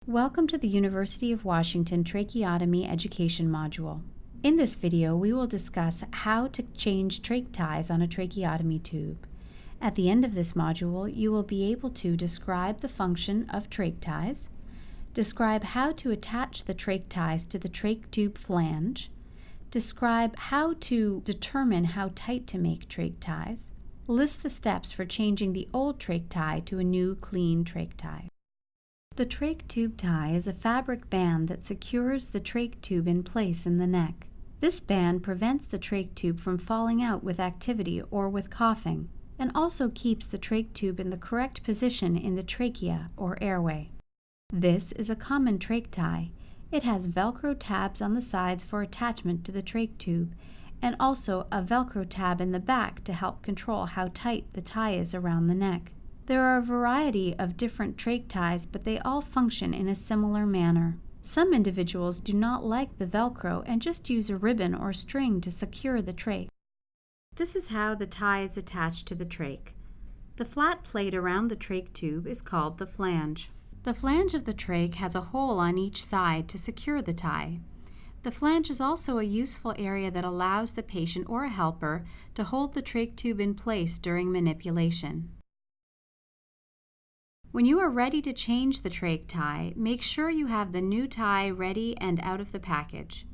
Welcome to the University of Washington Tracheotomy Education Module. In this video, we will discuss how to change trach ties on a tracheotomy tube. At the end of this module, you will be able to describe the function of trach ties, describe how to attach the trach ties to the trach tube flange, describe how to determine how tight to make trach ties, list the steps for changing the old trach tie to a new clean trach tie. The trach tube tie is a fabric band that secures the trach tube in place in the neck. This band prevents the trach tube from falling out with activity or with coughing, and also keeps the trach tube in the correct position in the trachea or airway. This is a common trach tie. It has Velcro tabs on the sides for attachment to the trach tube, and also a Velcro tab in the back to help control how tight the tie is around the neck. There are a variety of different trach ties, but they all function in a similar manner. Some individuals do not like the Velcro and just use a ribbon or string to secure the trach. This is how the tie is attached to the trach. The flat plate around the trach tube is called the flange. The flange of the trach has a hole on each side to secure the tie. The flange is also a useful area that allows the patient or a helper to hold the trach tube in place during manipulation. When you are ready to change the trach tie, make sure you have the new tie ready and out of the package.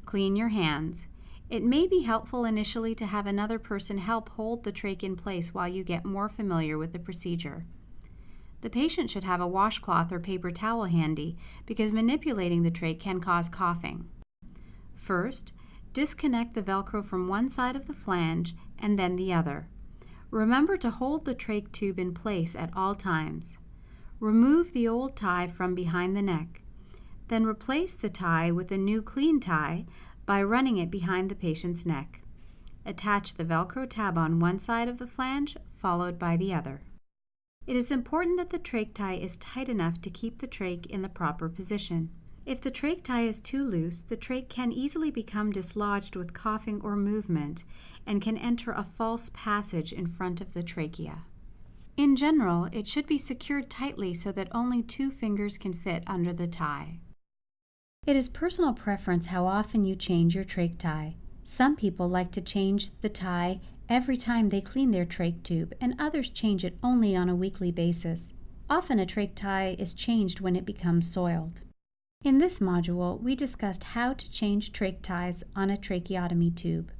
Clean your hands. It may be helpful initially to have another person help hold the trach in place while you get more familiar with the procedure. The patient should have a washcloth or paper towel handy because manipulating the trach can cause coughing. First, disconnect the Velcro from one side of the flange and then the other. Remember to hold the trach tube in place at all times. Remove the old tie from behind the neck. Then replace the tie with a new clean tie by running it behind the patient's neck. Attach the Velcro tab on one side of the flange, followed by the other. It is important that the trach tie is tight enough to keep the trach in the proper position. If the trach tie is too loose, the trach can easily become dislodged with coughing or movement and can enter a false passage in front of the trachea. In general, it should be secured tightly so that only 2 fingers can fit under the tie. It is personal preference how often you change your trach tie. Some people like to change the tie every time they clean their trach tube, and others change it only on a weekly basis. Often a trach tie is changed when it becomes soiled. In this module, we discussed how to change trach ties on a tracheotomy tube.